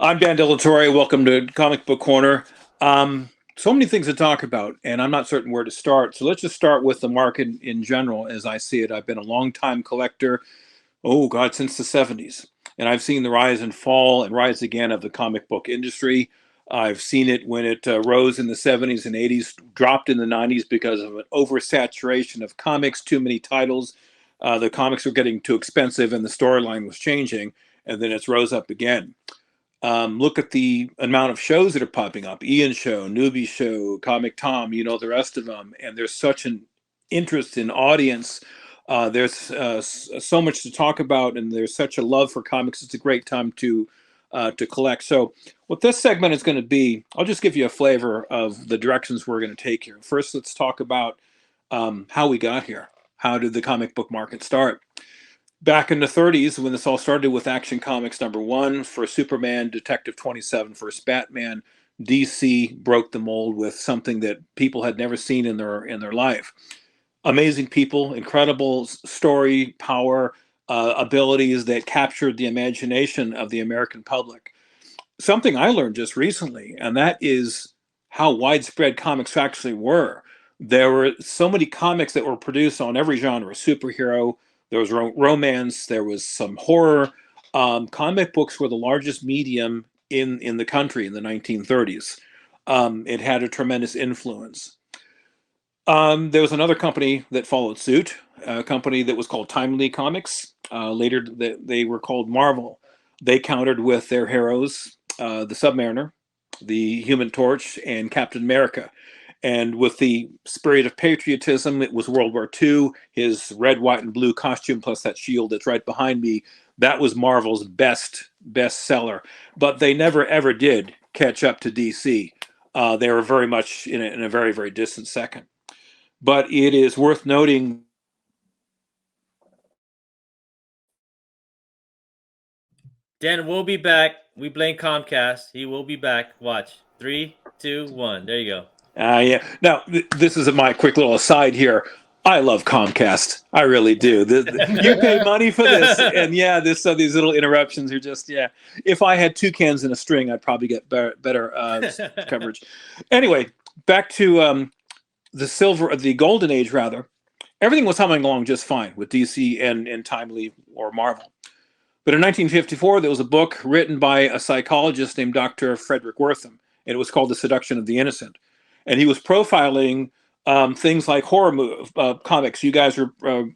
I'm Dan Dillatore. Welcome to Comic Book Corner. So many things to talk about, and I'm not certain where to start. So let's just start with the market in general as I see it. I've been a long-time collector, oh God, since the 70s. And I've seen the rise and fall and rise again of the comic book industry. I've seen it when it rose in the 70s and 80s, dropped in the 90s because of an oversaturation of comics, too many titles. The comics were getting too expensive and the storyline was changing, and then it's rose up again. Look at the amount of shows that are popping up: Ian Show, Newbie Show, Comic Tom, the rest of them. And there's such an interest in audience. There's so much to talk about, and there's such a love for comics. It's a great time to collect. So, what this segment is going to be, I'll just give you a flavor of the directions we're going to take here. First, let's talk about how we got here. How did the comic book market start? Back in the 30s, when this all started with Action Comics #1 for Superman, Detective 27 first Batman, DC broke the mold with something that people had never seen in their life. Amazing people, incredible story, power, abilities that captured the imagination of the American public. Something I learned just recently, and that is how widespread comics actually were. There were so many comics that were produced on every genre: superhero, there was romance, there was some horror. Comic books were the largest medium in the country in the 1930s. It had a tremendous influence. There was another company that followed suit, a company that was called Timely Comics. Later, they were called Marvel. They countered with their heroes, the Submariner, the Human Torch, and Captain America. And with the spirit of patriotism, it was World War II. His red, white, and blue costume, plus that shield that's right behind me, that was Marvel's best seller. But they never ever did catch up to DC. They were very much in a very, very distant second. But it is worth noting. Dan will be back. We blame Comcast. He will be back. Watch. 3, 2, 1. There you go. Yeah. Now, this is my quick little aside here. I love Comcast. I really do. You pay money for this, and yeah, these little interruptions are just, yeah. If I had two cans in a string, I'd probably get better coverage. Anyway, back to the golden age rather. Everything was humming along just fine with DC and Timely or Marvel. But in 1954, there was a book written by a psychologist named Dr. Frederick Wertham, and it was called The Seduction of the Innocent. And he was profiling things like horror comics. You guys were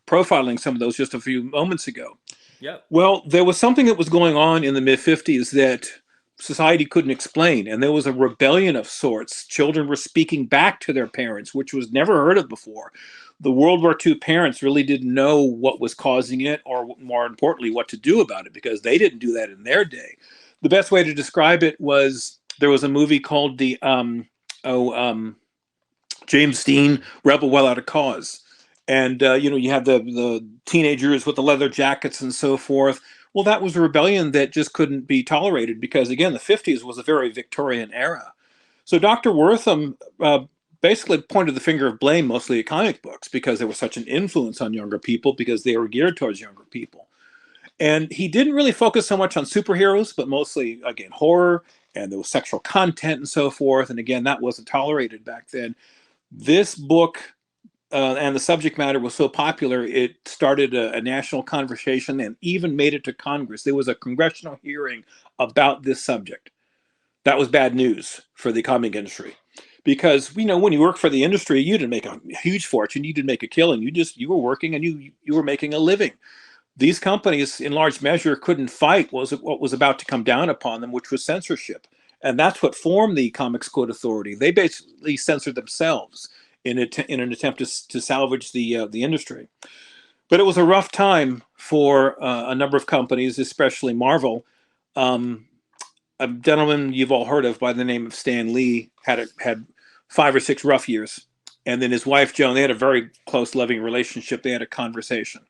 profiling some of those just a few moments ago. Yep. Well, there was something that was going on in the mid-50s that society couldn't explain, and there was a rebellion of sorts. Children were speaking back to their parents, which was never heard of before. The World War II parents really didn't know what was causing it, or more importantly, what to do about it, because they didn't do that in their day. The best way to describe it was there was a movie called James Dean Rebel Without a Cause. And, you have the teenagers with the leather jackets and so forth. Well, that was a rebellion that just couldn't be tolerated because, again, the 50s was a very Victorian era. So Dr. Wertham basically pointed the finger of blame mostly at comic books because they were such an influence on younger people because they were geared towards younger people. And he didn't really focus so much on superheroes, but mostly, again, horror, and there was sexual content and so forth. And again, that wasn't tolerated back then. This book and the subject matter was so popular, it started a national conversation and even made it to Congress. There was a congressional hearing about this subject. That was bad news for the comic industry. Because when you work for the industry, you didn't make a huge fortune, you didn't make a killing. You were working and you were making a living. These companies, in large measure, couldn't fight what was about to come down upon them, which was censorship. And that's what formed the Comics Code Authority. They basically censored themselves in an attempt to salvage the industry. But it was a rough time for a number of companies, especially Marvel. A gentleman you've all heard of by the name of Stan Lee had 5 or 6 rough years. And then his wife, Joan, they had a very close, loving relationship. They had a conversation.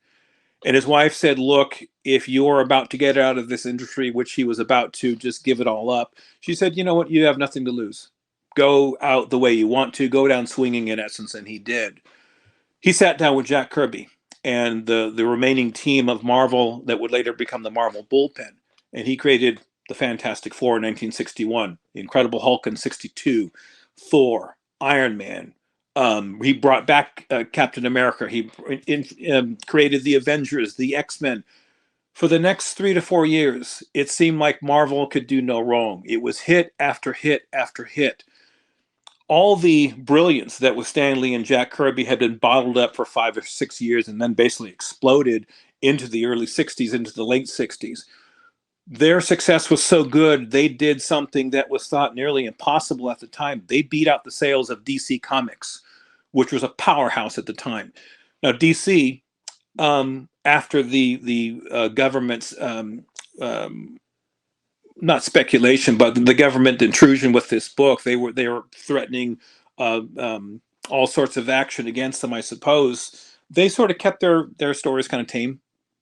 And his wife said, look, if you're about to get out of this industry, which he was about to just give it all up, she said, you know what? You have nothing to lose. Go out the way you want to. Go down swinging, in essence. And he did. He sat down with Jack Kirby and the remaining team of Marvel that would later become the Marvel Bullpen. And he created the Fantastic Four in 1961, the Incredible Hulk in 62, Thor, Iron Man. He brought back Captain America. He created the Avengers, the X-Men. For the next 3 to 4 years, it seemed like Marvel could do no wrong. It was hit after hit after hit. All the brilliance that was Stan Lee and Jack Kirby had been bottled up for 5 or 6 years and then basically exploded into the early 60s, into the late 60s. Their success was so good, they did something that was thought nearly impossible at the time. They beat out the sales of DC Comics, which was a powerhouse at the time. Now, DC, after the government's not speculation, but the government intrusion with this book, they were threatening all sorts of action against them, I suppose. They sort of kept their stories kind of tame.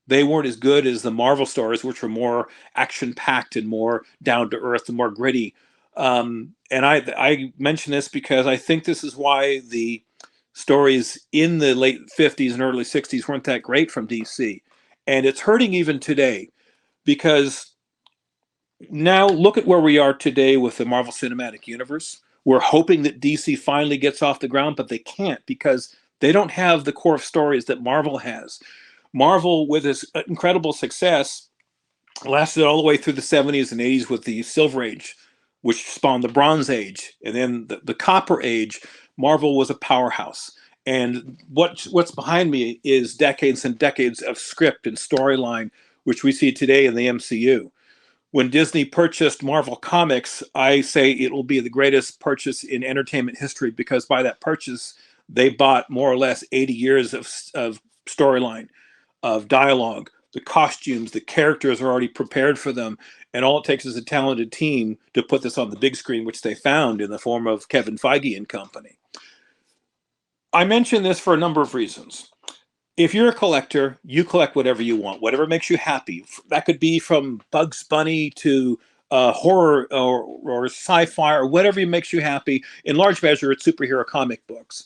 They weren't as good as the Marvel stories, which were more action-packed and more down-to-earth and more gritty. And I mention this because I think this is why the stories in the late 50s and early 60s weren't that great from DC. And it's hurting even today, because now look at where we are today with the Marvel Cinematic Universe. We're hoping that DC finally gets off the ground, but they can't because they don't have the core stories that Marvel has. Marvel, with its incredible success, lasted all the way through the 70s and 80s with the Silver Age, which spawned the Bronze Age. And then the Copper Age, Marvel was a powerhouse. And what's behind me is decades and decades of script and storyline, which we see today in the MCU. When Disney purchased Marvel Comics, I say it will be the greatest purchase in entertainment history, because by that purchase, they bought more or less 80 years of storyline, of dialogue. The costumes, the characters are already prepared for them, and all it takes is a talented team to put this on the big screen, which they found in the form of Kevin Feige and company. I mention this for a number of reasons. If you're a collector, you collect whatever you want, whatever makes you happy. That could be from Bugs Bunny to horror or sci-fi or whatever makes you happy. In large measure, it's superhero comic books.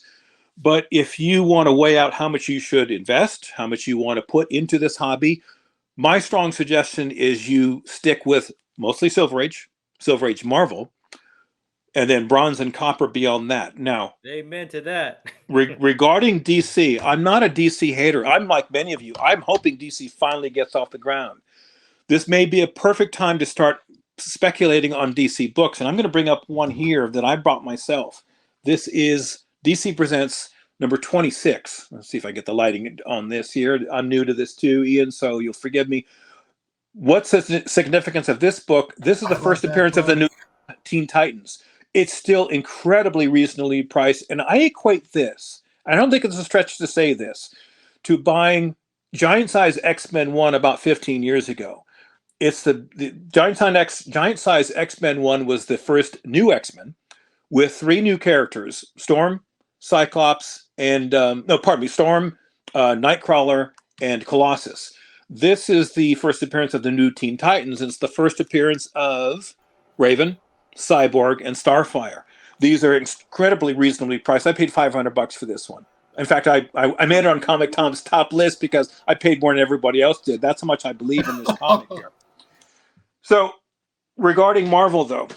But if you want to weigh out how much you should invest, how much you want to put into this hobby, my strong suggestion is you stick with mostly Silver Age Marvel, and then Bronze and Copper beyond that. Now, amen to that. Regarding DC, I'm not a DC hater. I'm like many of you. I'm hoping DC finally gets off the ground. This may be a perfect time to start speculating on DC books, and I'm going to bring up one here that I brought myself. This is DC Presents number 26. Let's see if I get the lighting on this here. I'm new to this too, Ian, so you'll forgive me. What's the significance of this book? This is the first appearance of the new Teen Titans. It's still incredibly reasonably priced, and I equate this, I don't think it's a stretch to say this, to buying Giant Size X-Men 1 about 15 years ago. It's the Giant Size X-Men 1 was the first new X-Men with 3 new characters: Storm, Cyclops, and Storm, Nightcrawler, and Colossus. This is the first appearance of the new Teen Titans, and it's the first appearance of Raven, Cyborg, and Starfire. These are incredibly reasonably priced. I paid $500 for this one. In fact, I made it on Comic Tom's top list because I paid more than everybody else did. That's how much I believe in this comic here. So, regarding Marvel, though,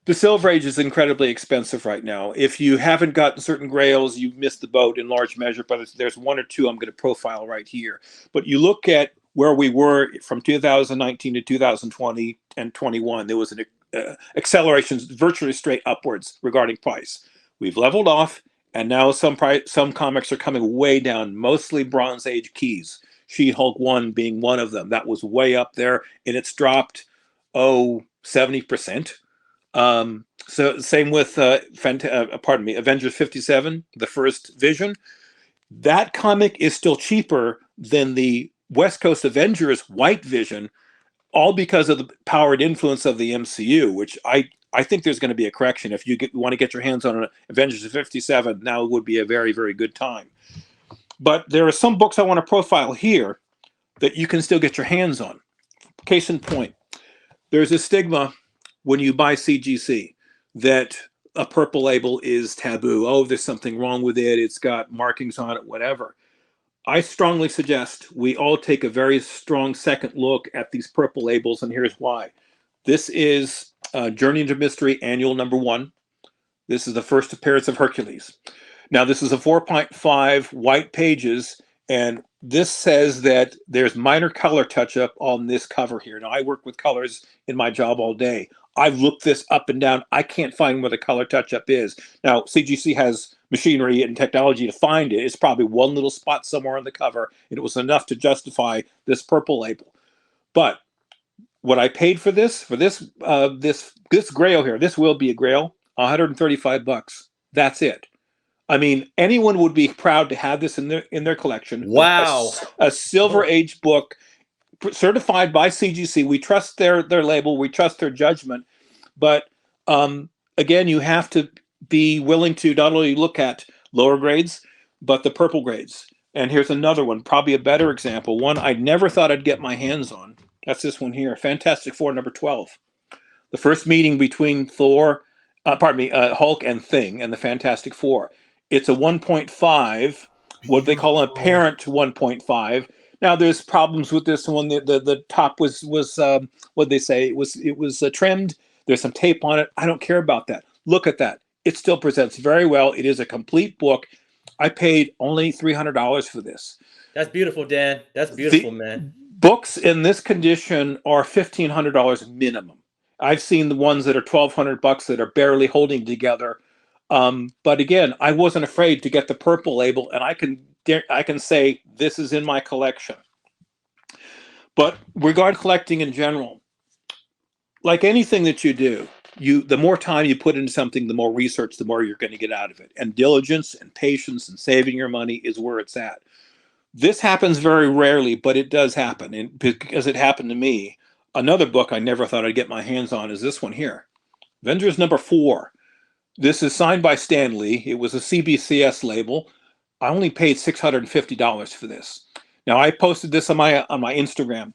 the Silver Age is incredibly expensive right now. If you haven't gotten certain grails, you've missed the boat in large measure, but there's one or two I'm going to profile right here. But you look at where we were from 2019 to 2020 and 21, there was an acceleration virtually straight upwards regarding price. We've leveled off, and now some comics are coming way down, mostly Bronze Age keys. She-Hulk 1 being one of them. That was way up there, and it's dropped, 70%. So same with Avengers 57, the first Vision. That comic is still cheaper than the West Coast Avengers White Vision, all because of the power and influence of the MCU, which I think there's going to be a correction. If you want to get your hands on an Avengers 57, now would be a very, very good time. But there are some books I want to profile here that you can still get your hands on. Case in point, there's a stigma when you buy CGC that a purple label is taboo. Oh, there's something wrong with it. It's got markings on it, whatever. I strongly suggest we all take a very strong second look at these purple labels, and here's why. This is Journey into Mystery Annual #1. This is the first appearance of Hercules. Now, this is a 4.5 white pages, and this says that there's minor color touch-up on this cover here. Now, I work with colors in my job all day. I've looked this up and down. I can't find where the color touch-up is. Now, CGC has machinery and technology to find it. It's probably one little spot somewhere on the cover, and it was enough to justify this purple label. But what I paid for this grail here, this will be a grail, $135. That's it. I mean, anyone would be proud to have this in their collection. Wow. A Silver Age book certified by CGC. We trust their label. We trust their judgment. But again, you have to be willing to not only look at lower grades, but the purple grades. And here's another one, probably a better example, one I never thought I'd get my hands on. That's this one here, Fantastic Four #12. The first meeting between Hulk and Thing and the Fantastic Four. It's a 1.5, what they call a parent 1.5. Now there's problems with this one. The top was what they say, it was trimmed. There's some tape on it. I don't care about that. Look at that. It still presents very well. It is a complete book. I paid only $300 for this. That's beautiful, Dan. That's beautiful, man. Books in this condition are $1,500 minimum. I've seen the ones that are $1,200 that are barely holding together. But again, I wasn't afraid to get the purple label, and I can say this is in my collection. But regarding collecting in general, like anything that you do, the more time you put into something, the more research, the more you're going to get out of it. And diligence and patience and saving your money is where it's at. This happens very rarely, but it does happen. And because it happened to me, another book I never thought I'd get my hands on is this one here, Avengers #4. This is signed by Stan Lee. It was a CBCS label. I only paid $650 for this. Now, I posted this on my Instagram.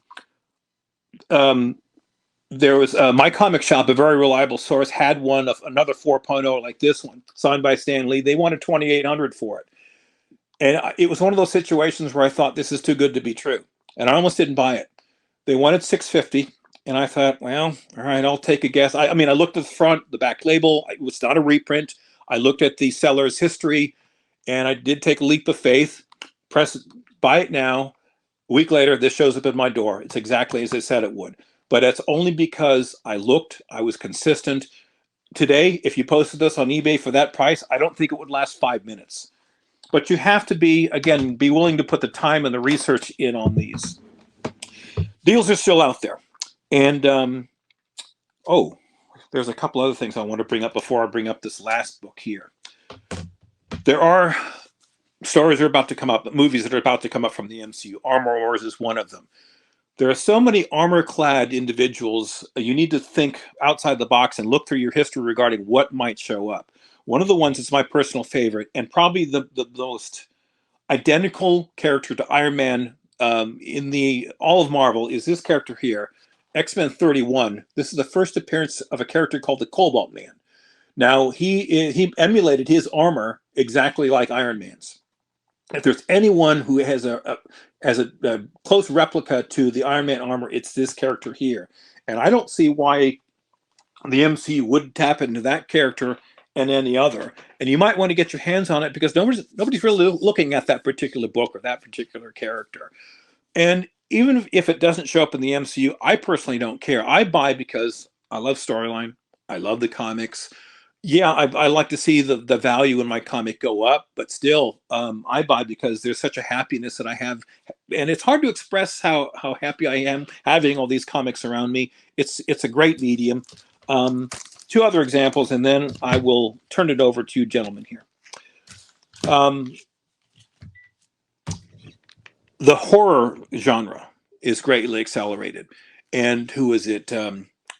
There was My Comic Shop, a very reliable source, had one of another 4.0 like this one, signed by Stan Lee. They wanted $2,800 for it. And it was one of those situations where I thought this is too good to be true. And I almost didn't buy it. They wanted $650. And I thought, well, all right, I'll take a guess. I mean, I looked at the front, the back label. It was not a reprint. I looked at the seller's history, and I did take a leap of faith. Buy it now. A week later, this shows up at my door. It's exactly as I said it would. But it's only because I looked. I was consistent. Today, if you posted this on eBay for that price, I don't think it would last 5 minutes. But you have to be willing to put the time and the research in on these. Deals are still out there. And, there's a couple other things I want to bring up before I bring up this last book here. There are stories that are about to come up, movies that are about to come up from the MCU. Armor Wars is one of them. There are so many armor-clad individuals, you need to think outside the box and look through your history regarding what might show up. One of the ones that's my personal favorite, and probably the most identical character to Iron Man in all of Marvel, is this character here, X-Men 31. This is the first appearance of a character called the Cobalt Man. Now, he emulated his armor exactly like Iron Man's. If there's anyone who has a close replica to the Iron Man armor, it's this character here. And I don't see why the MCU would tap into that character and any other. And you might want to get your hands on it because nobody's really looking at that particular book or that particular character. And even if it doesn't show up in the MCU, I personally don't care. I buy because I love storyline. I love the comics. Yeah, I like to see the value in my comic go up, but still, I buy because there's such a happiness that I have. And it's hard to express how happy I am having all these comics around me. It's a great medium. Two other examples, and then I will turn it over to you gentlemen here. The horror genre is greatly accelerated. And who is it?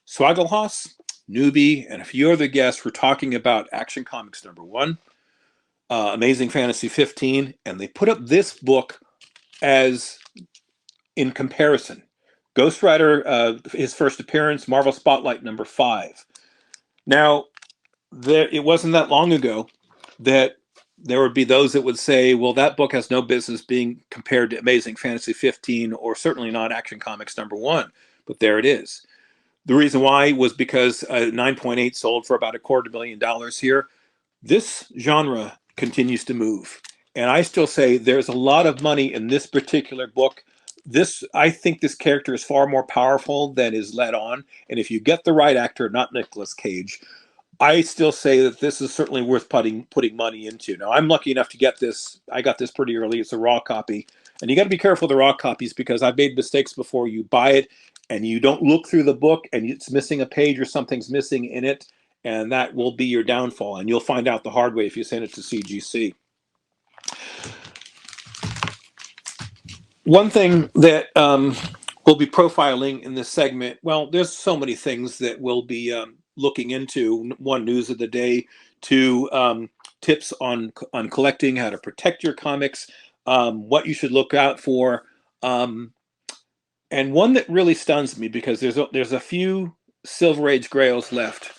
Swagelhaus, Newbie, and a few other guests were talking about Action Comics #1, Amazing Fantasy 15, and they put up this book as in comparison. Ghost Rider, his first appearance, Marvel Spotlight #5. Now, it wasn't that long ago that there would be those that would say, well, that book has no business being compared to Amazing Fantasy 15, or certainly not Action Comics #1. But there it is. The reason why was because 9.8 sold for about $250,000 here. This genre continues to move. And I still say there's a lot of money in this particular book. I think this character is far more powerful than is let on. And if you get the right actor, not Nicolas Cage, I still say that this is certainly worth putting money into. Now, I'm lucky enough to get this. I got this pretty early. It's a raw copy. And you got to be careful of the raw copies, because I've made mistakes before. You buy it and you don't look through the book and it's missing a page or something's missing in it. And that will be your downfall. And you'll find out the hard way if you send it to CGC. One thing that we'll be profiling in this segment, well, there's so many things that we'll be looking into. One, news of the day. Two, tips on collecting, how to protect your comics, what you should look out for. And one that really stuns me, because there's a few Silver Age Grails left.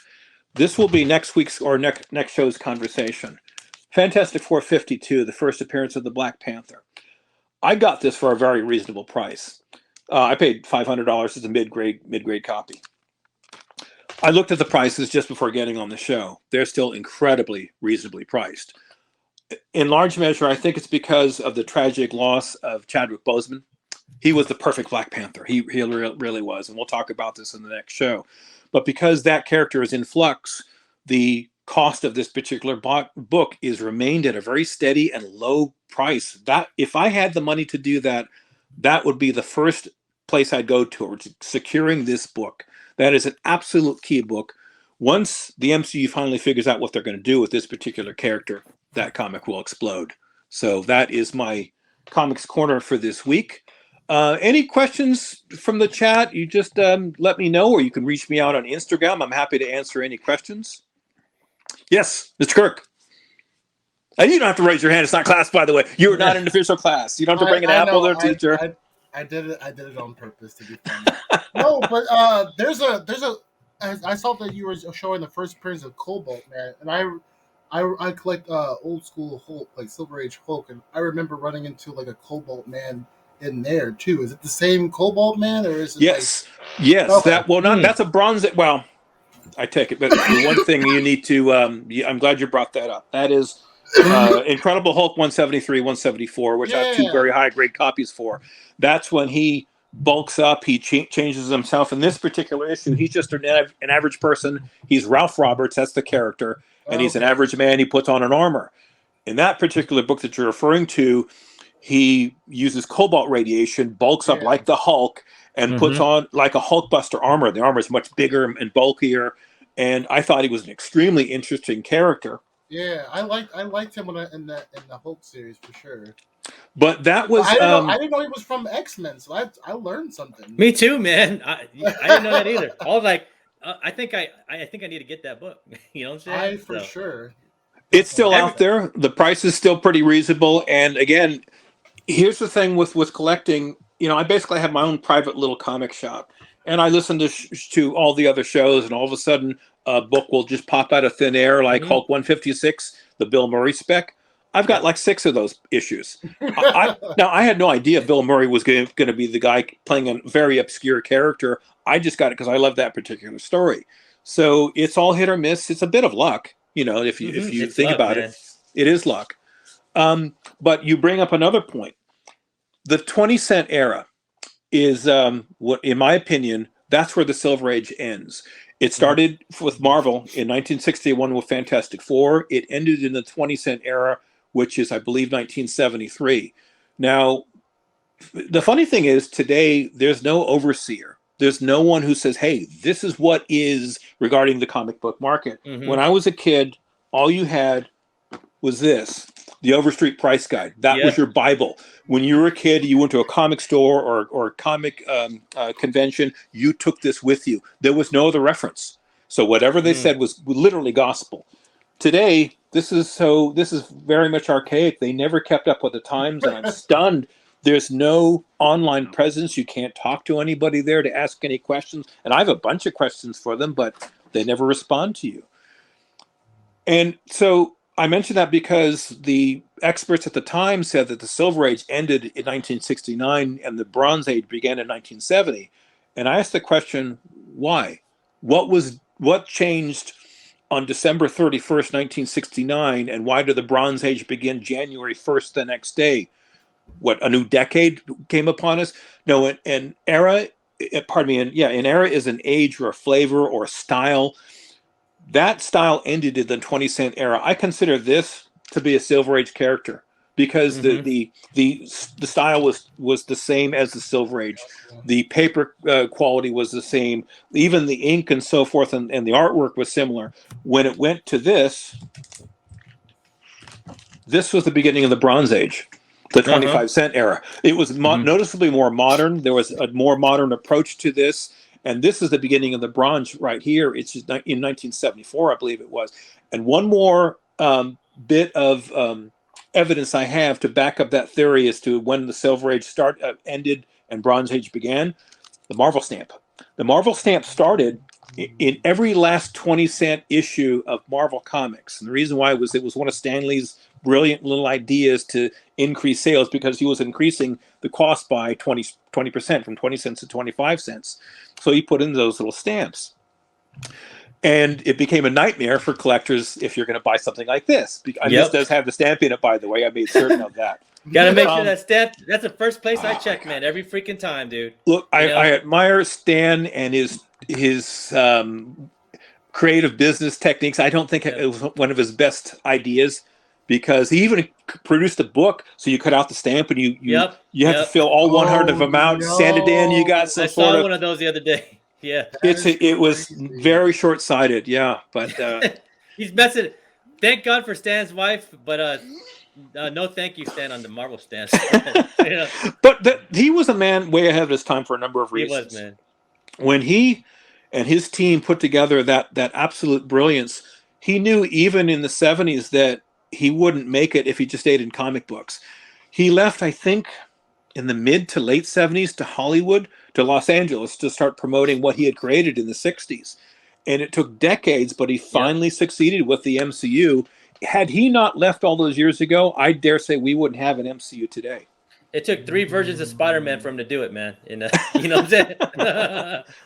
This will be next week's or next show's conversation. Fantastic Four 52, the first appearance of the Black Panther. I got this for a very reasonable price. I paid $500 as a mid-grade copy. I looked at the prices just before getting on the show. They're still incredibly reasonably priced. In large measure, I think it's because of the tragic loss of Chadwick Boseman. He was the perfect Black Panther. He really was, and we'll talk about this in the next show. But because that character is in flux, the cost of this particular book is remained at a very steady and low price. That if I had the money to do that, that would be the first place I'd go towards securing this book. That is an absolute key book. Once the MCU finally figures out what they're going to do with this particular character, that comic will explode. So that is my Comics Corner for this week. Any questions from the chat? You just let me know, or you can reach me out on Instagram. I'm happy to answer any questions. Yes, Mr. Kirk. And you don't have to raise your hand. It's not class, by the way. You're not an official class. You don't have to bring an apple or teacher. I did it on purpose to be funny. No, but there's a. I saw that you were showing the first appearance of Cobalt Man, and I collect old school Hulk, like Silver Age Hulk, and I remember running into like a Cobalt Man in there too. Is it the same Cobalt Man, or is it? Yes, like... yes. Okay. That's a bronze. Well, I take it, but the one thing you need to. I'm glad you brought that up. That is Incredible Hulk 173, 174, which I have two very high grade copies for. That's when he bulks up. He changes himself. In this particular issue, he's just an average person. He's Ralph Roberts. That's the character, and he's an average man. He puts on an armor. In that particular book that you're referring to, he uses cobalt radiation, bulks up like the Hulk, and puts on like a Hulkbuster armor. The armor is much bigger and bulkier, and I thought he was an extremely interesting character. Yeah, I liked him in the Hulk series for sure. But that was I didn't know he was from X-Men, so I learned something. Me too, man. I didn't know that either. I was like, I think I need to get that book. You know what I'm saying? Sure. It's still out there. The price is still pretty reasonable. And again, here's the thing with collecting. You know, I basically have my own private little comic shop, and I listen to all the other shows, and all of a sudden a book will just pop out of thin air, like Hulk 156, the Bill Murray spec. I've got like 6 of those issues. Now, I had no idea Bill Murray was going to be the guy playing a very obscure character. I just got it because I love that particular story. So it's all hit or miss. It's a bit of luck, you know, if you think about it. It is luck. But you bring up another point. The 20-cent era is, what, in my opinion, that's where the Silver Age ends. It started with Marvel in 1961 with Fantastic Four. It ended in the 20-cent era, which is, I believe, 1973. Now, the funny thing is, today, there's no overseer. There's no one who says, hey, this is what is regarding the comic book market. When I was a kid, all you had was this, the Overstreet Price Guide. That was your Bible. When you were a kid, you went to a comic store or comic convention, you took this with you. There was no other reference. So whatever they said was literally gospel. Today, this is very much archaic. They never kept up with the times, and I'm stunned. There's no online presence. You can't talk to anybody there to ask any questions. And I have a bunch of questions for them, but they never respond to you. And so I mentioned that because the experts at the time said that the Silver Age ended in 1969 and the Bronze Age began in 1970. And I asked the question, why? What changed on December 31st, 1969, and why did the Bronze Age begin January 1st the next day? What, a new decade came upon us? No, an era, an era is an age or a flavor or a style. That style ended in the 20-cent era. I consider this to be a Silver Age character because the style was the same as the Silver Age. The paper quality was the same. Even the ink and so forth and the artwork was similar. When it went to this was the beginning of the Bronze Age, the 25-cent era. It was noticeably more modern. There was a more modern approach to this. And this is the beginning of the bronze right here. It's in 1974, I believe it was. And one more bit of evidence I have to back up that theory as to when the Silver Age ended and Bronze Age began, the Marvel stamp. The Marvel stamp started in every last 20-cent issue of Marvel Comics. And the reason why was it was one of Stan Lee's brilliant little ideas to increase sales because he was increasing the cost by 20% from 20 cents to 25 cents. So he put in those little stamps. And it became a nightmare for collectors if you're going to buy something like this. And this does have the stamp in it, by the way. I made certain of that. Gotta make sure that stamp, that's the first place I check, man, every freaking time, dude. Look, I admire Stan and his creative business techniques. I don't think it was one of his best ideas because he even produced a book, so you cut out the stamp and you have to fill all 100 of them out, sand it in. You got some I saw one of those the other day. Yeah, it was very short-sighted. Yeah, but he's messing. Thank God for Stan's wife, but no, thank you, Stan, on the Marvel stance. But he was a man way ahead of his time for a number of reasons. He was, man. When he and his team put together that absolute brilliance, he knew even in the 70s that he wouldn't make it if he just stayed in comic books. He left, I think, in the mid to late 70s to Hollywood, to Los Angeles, to start promoting what he had created in the 60s. And it took decades, but he finally succeeded with the MCU. Had he not left all those years ago, I dare say we wouldn't have an MCU today. It took 3 versions of Spider-Man for him to do it, man. You know what I'm saying?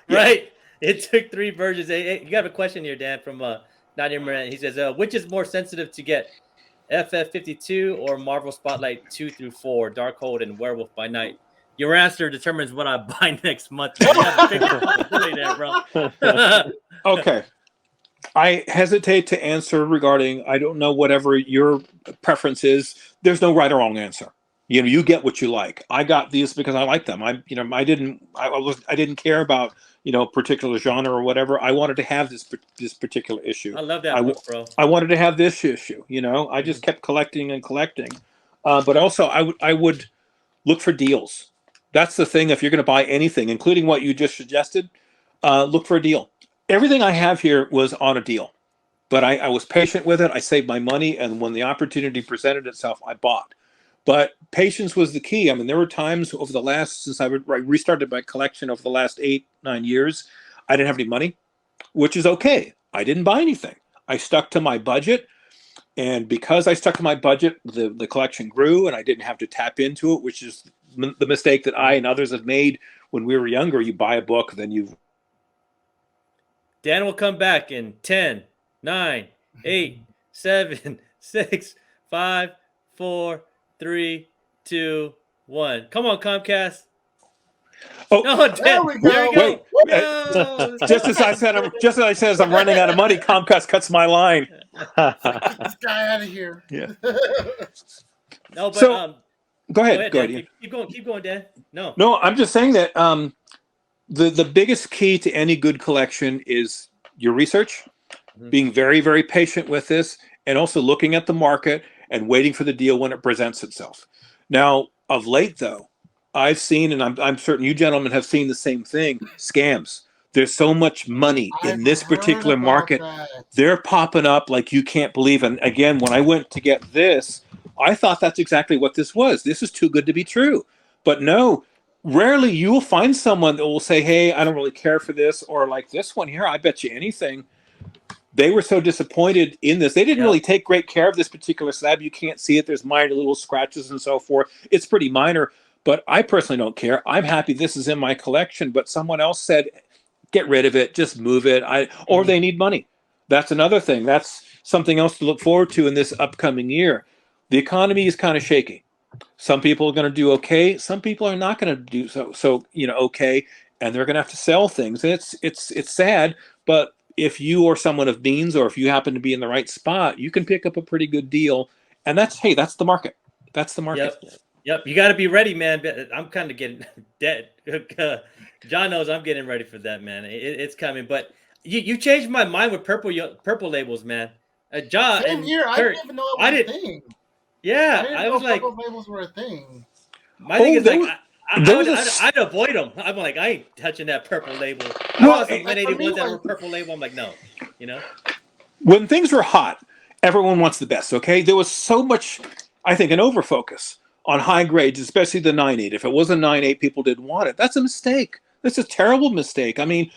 Right? It took 3 versions. Hey, you got a question here, Dan, from Nadia Moran. He says, which is more sensitive to get, FF52 or Marvel Spotlight 2 through 4, Darkhold and Werewolf by Night? Your answer determines what I buy next month. There, bro. Okay. I hesitate to answer regarding, I don't know, whatever your preference is. There's no right or wrong answer. You get what you like. I got these because I like them. I didn't care about, particular genre or whatever. I wanted to have this particular issue. I love that book, bro. I wanted to have this issue, I just kept collecting and collecting. But also I would look for deals. That's the thing. If you're going to buy anything, including what you just suggested, look for a deal. Everything I have here was on a deal, but I was patient with it. I saved my money, and when the opportunity presented itself, I bought. But patience was the key. I mean, there were times over the last, since I restarted my collection over the last 8-9 years, I didn't have any money, which is okay. I didn't buy anything. I stuck to my budget, and because I stuck to my budget, the collection grew, and I didn't have to tap into it, which is the mistake that I and others have made when we were younger. You buy a book, then you... Dan will come back in 10, 9, 8, 7, 6, 5, 4, 3, 2, 1. Come on, Comcast. Oh, no, Dan, there we go. Wait, no. just as I said, I'm running out of money. Comcast cuts my line. Get this guy out of here. Yeah. No, but so, go ahead. Keep going, Dan. No, I'm just saying that the biggest key to any good collection is your research, being very, very patient with this, and also looking at the market and waiting for the deal when it presents itself. Now, of late, though, I've seen, and I'm certain you gentlemen have seen the same thing, scams. There's so much money in this particular market. They're popping up like you can't believe. And again, when I went to get this, I thought that's exactly what this was. This is too good to be true. But no, rarely you will find someone that will say, hey, I don't really care for this, or like this one here, I bet you anything. they were so disappointed in this. They didn't really take great care of this particular slab. You can't see it. There's minor little scratches and so forth. It's pretty minor, but I personally don't care. I'm happy this is in my collection, but someone else said, get rid of it, just move it. Or they need money. That's another thing. That's something else to look forward to in this upcoming year. The economy is kind of shaky. Some people are going to do okay. Some people are not going to do so okay, and they're going to have to sell things. And it's sad, but if you are someone of means, or if you happen to be in the right spot, you can pick up a pretty good deal. And that's the market. That's the market. Yep. You got to be ready, man. I'm kind of getting dead. John knows I'm getting ready for that, man. It's coming. But you changed my mind with purple labels, man. John, same here. I didn't even know it was a thing. Yeah, I was like, purple labels were a thing. My thing is I'd avoid them. I'm like, I ain't touching that purple label. I saw some 181s that were purple label. I'm like, no, When things were hot, everyone wants the best. Okay, there was so much, I think, an overfocus on high grades, especially the 9.8. If it was a 9.8, people didn't want it. That's a mistake. That's a terrible mistake. I mean,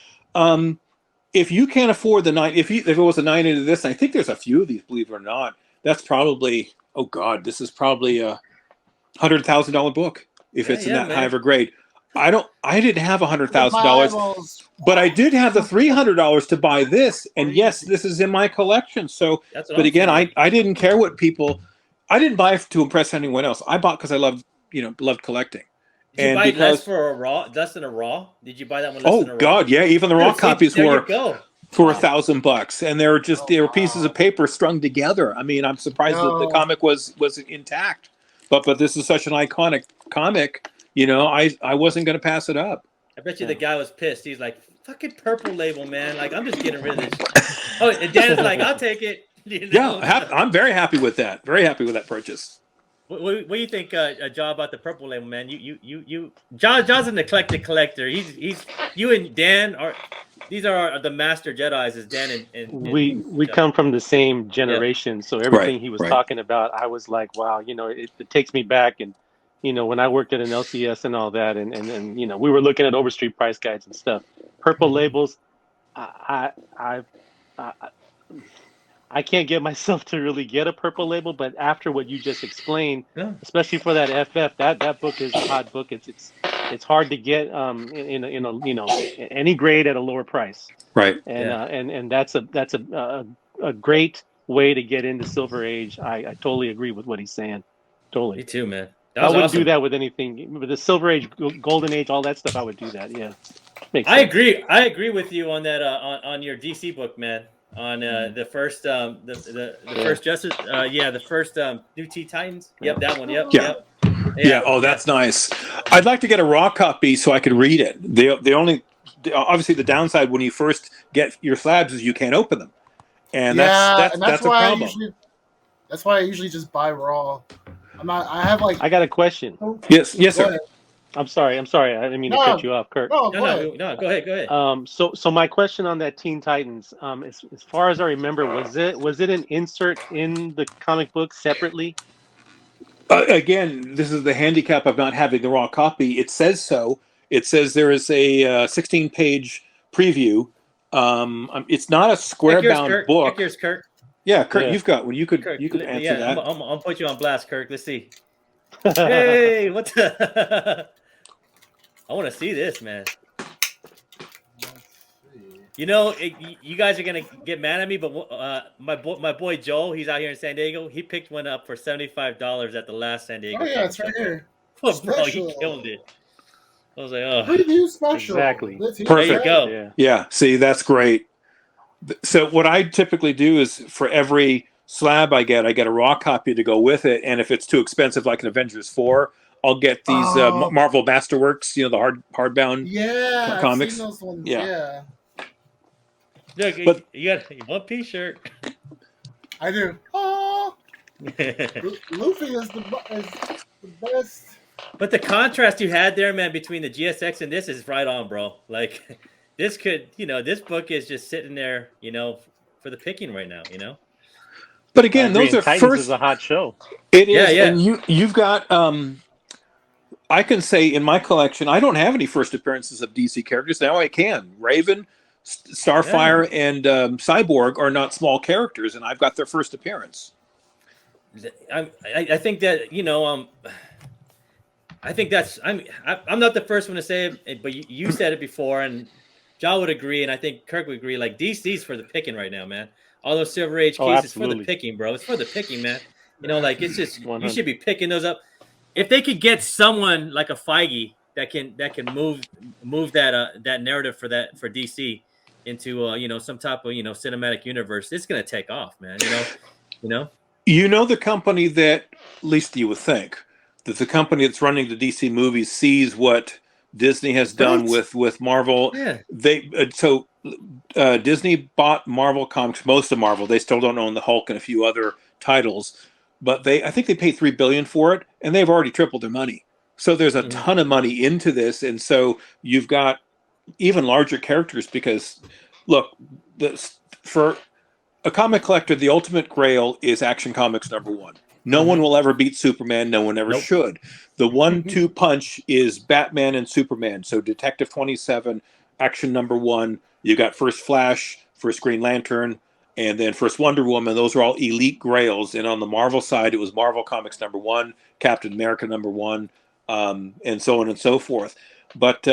if you can't afford the 9, if it was a 9.8 of this, and I think there's a few of these, believe it or not, that's probably, oh God, this is probably a $100,000 book if it's in that high of a grade. I didn't have $100,000, but I did have the $300 to buy this, and yes, this is in my collection. So, but again, I didn't care what people. I didn't buy to impress anyone else. I bought because I loved collecting. Did you buy less than a raw? Did you buy that one less than a raw? Oh God, yeah. Even the raw copies were for $1,000, and they were pieces of paper strung together. I mean, I'm surprised that the comic was intact. But this is such an iconic comic. I wasn't going to pass it up. I bet you the guy was pissed. He's like, "Fucking purple label, man! Like, I'm just getting rid of this." Oh, and Dan's like, "I'll take it." Yeah, I'm very happy with that. Very happy with that purchase. What do you think, John, about the purple label, man? John's an eclectic collector. He's you and Dan are. These are the master Jedis, as Dan and we come from the same generation, so everything he was talking about, I was like, wow, it takes me back, and when I worked at an LCS and all that, and we were looking at Overstreet price guides and stuff. Purple labels, I can't get myself to really get a purple label, but after what you just explained, especially for that FF, that book is a hot book. It's hard to get in any grade at a lower price. Right. And that's a great way to get into Silver Age. I totally agree with what he's saying. Totally. Me too, man. I wouldn't do that with anything. With the Silver Age, Golden Age, all that stuff, I would do that. Yeah. I agree. I agree with you on that. On your DC book, man. On the first first Justice, the first New Teen Titans. Yep, that one. Yep. Yeah. Oh, that's nice. I'd like to get a raw copy so I could read it. The only obviously the downside when you first get your slabs is you can't open them, and that's a problem. That's why I usually just buy raw. I have like. I got a question. Yes, sir. I'm sorry. I didn't mean to cut you off, Kurt. No, go ahead. So my question on that Teen Titans, as far as I remember, was it an insert in the comic book separately? Again, this is the handicap of not having the raw copy. It says so. It says there is a 16-page preview. It's not a square-bound book. Here's Kirk. Yeah, Kirk, you've got one. You could answer that. I'll put you on blast, Kirk. Let's see. Hey, what the? I want to see this, man. You guys are gonna get mad at me, but my boy Joel, he's out here in San Diego. He picked one up for $75 at the last San Diego. Oh yeah, it's right here. Oh, bro, he killed it. I was like, oh, preview special. Exactly. Perfect. There you go. Yeah. See, that's great. So what I typically do is for every slab I get a raw copy to go with it, and if it's too expensive, like an Avengers 4, I'll get these Marvel Masterworks, the hardbound comics. I've seen those ones. Yeah. Look, but you got one piece shirt. I do. Oh, Luffy is the best. But the contrast you had there, man, between the GSX and this is right on, bro. Like this could, this book is just sitting there, for the picking right now, But again, those are Titans is a hot show. It is, and you've got. I can say in my collection, I don't have any first appearances of DC characters. Now I can. Raven, Starfire and Cyborg are not small characters, and I've got their first appearance. I think that I think that's I'm not the first one to say it, but you said it before, and John would agree, and I think Kirk would agree. Like DC's for the picking right now, man. All those Silver Age cases for the picking, bro. It's for the picking, man. Like it's just 100. You should be picking those up. If they could get someone like a Feige that can move that narrative for DC into some type of cinematic universe, it's gonna take off, man. The company that, at least you would think, that the company that's running the DC movies sees what Disney has done with Marvel. Yeah. Disney bought Marvel Comics, most of Marvel. They still don't own the Hulk and a few other titles, but I think they paid $3 billion for it, and they've already tripled their money. So there's a ton of money into this, and so you've got even larger characters because, look, for a comic collector, the ultimate grail is Action Comics #1. No one will ever beat Superman. No one ever should. The 1-2 punch is Batman and Superman. So Detective 27, Action #1. You got first Flash, first Green Lantern, and then first Wonder Woman. Those are all elite grails. And on the Marvel side, it was Marvel Comics #1, Captain America #1, and so on and so forth. But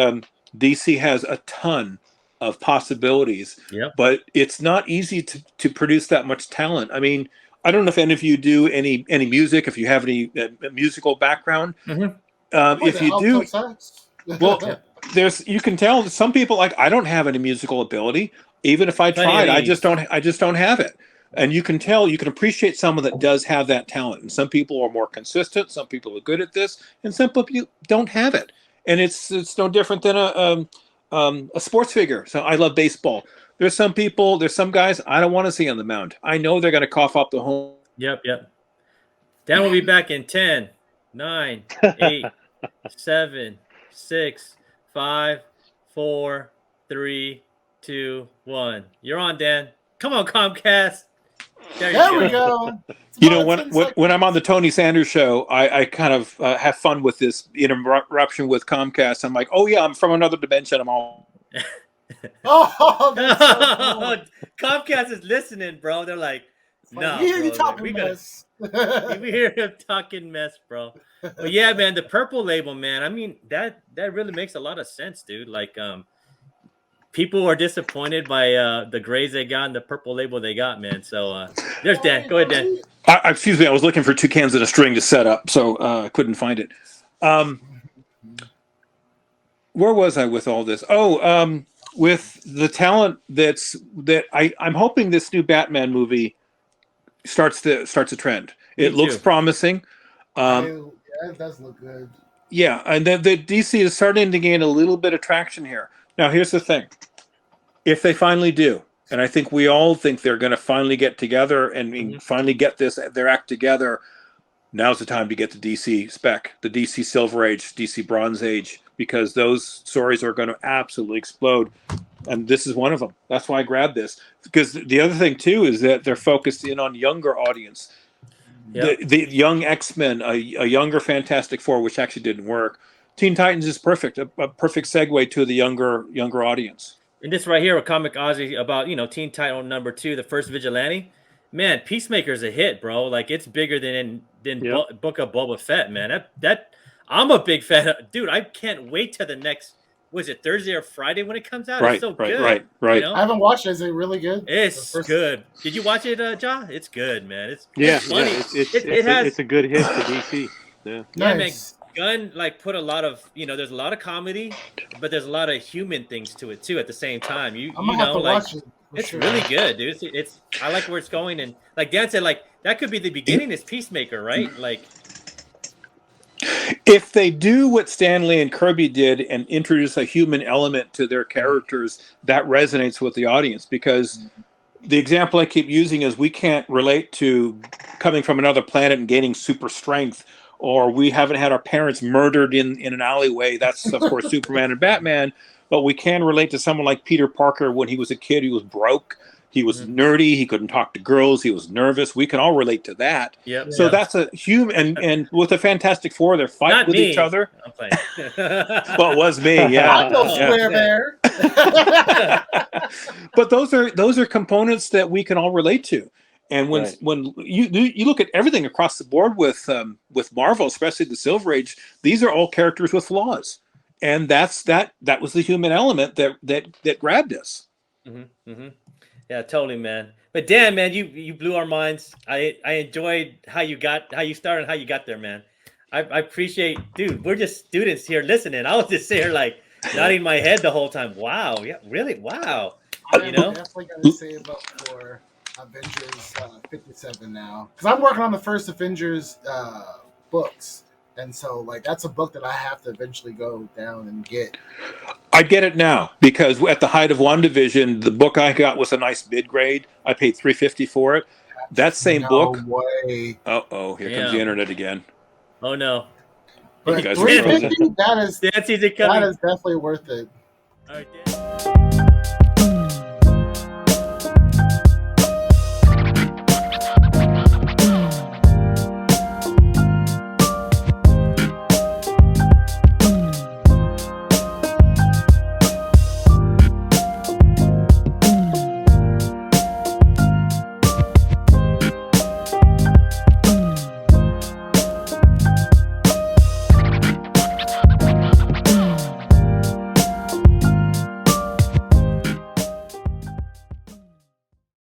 DC has a ton of possibilities, but it's not easy to produce that much talent. I mean, I don't know if any of you do any music, if you have any musical background. If you do, well, you can tell that some people, like, I don't have any musical ability. Even if I tried, I just don't have it. And you can tell, you can appreciate someone that does have that talent. And some people are more consistent, some people are good at this, and some people don't have it. And it's no different than a sports figure. So I love baseball. There's some guys I don't want to see on the mound. I know they're going to cough up the home. Yep. Dan will be back in 10, 9, 8, 7, 6, 5, 4, 3, 2, 1. You're on, Dan. Come on, Comcast. There we go. When I'm on the Tony Sanders show, I kind of have fun with this interruption with Comcast. I'm like, oh yeah, I'm from another dimension. I'm all. That's so cool. Comcast is listening, bro. They're like, no, we hear you talking mess. We hear him talking mess, bro. But yeah, man, the purple label, man. I mean, that really makes a lot of sense, dude. Like, people are disappointed by the grays they got and the purple label they got, man. So there's Dan. Go ahead, Dan. Excuse me, I was looking for 2 cans and a string to set up, so I couldn't find it. Where was I with all this? With the talent I'm hoping this new Batman movie starts a trend. It looks promising. It does look good. Yeah, and the DC is starting to gain a little bit of traction here. Now, here's the thing. If they finally do, and I think we all think they're going to finally get together and finally get their act together, now's the time to get the DC spec, the DC Silver Age, DC Bronze Age, because those stories are going to absolutely explode. And this is one of them. That's why I grabbed this. Because the other thing, too, is that they're focused in on younger audience. Yep. The young X-Men, a younger Fantastic Four, which actually didn't work. Teen Titans is perfect, a perfect segue to the younger audience. And this right here, a comic Ozzy about, Teen Titan #2, the first Vigilante. Man, Peacemaker's a hit, bro. Like, it's bigger than Book of Boba Fett, man. That I'm a big fan of. Dude, I can't wait till the next, was it Thursday or Friday when it comes out? It's so good. Right. I haven't watched it. Is it really good? It's good. Did you watch it, Ja? It's good, man. It's funny. It's a good hit for DC. Yeah. Nice. Man, Gunn put a lot of, there's a lot of comedy, but there's a lot of human things to it too at the same time. I'm gonna have to watch it. It's really good, dude. It's I like where it's going, and like Dan said, that could be the beginning is Peacemaker, right? If they do what Stan Lee and Kirby did and introduce a human element to their characters, that resonates with the audience, because the example I keep using is we can't relate to coming from another planet and gaining super strength, or we haven't had our parents murdered in an alleyway. That's, of course, Superman and Batman. But we can relate to someone like Peter Parker when he was a kid. He was broke. He was nerdy. He couldn't talk to girls. He was nervous. We can all relate to that. Yep. So that's a human. And with the Fantastic Four, they're fighting with each other. I'm playing. Well, it was me. Yeah. I'm no square bear. But those are components that we can all relate to. And when you look at everything across the board with Marvel, especially the Silver Age, these are all characters with flaws, and that was the human element that grabbed us. Mm-hmm, mm-hmm. Yeah, totally, man. But Dan, man, you blew our minds. I enjoyed how you started and how you got there, man. I appreciate, dude. We're just students here listening. I was just sitting here like nodding my head the whole time. Wow, yeah, really, wow. I'm definitely gonna save up for Avengers 57 now, because I'm working on the first Avengers books, and so like that's a book that I have to eventually go down and get. I get it now, because at the height of WandaVision, the book I got was a nice mid grade. I paid $3.50 for it. That same book. Way. Oh, here comes the internet again. Oh no. But $3.50, that is definitely worth it. All right, Dan.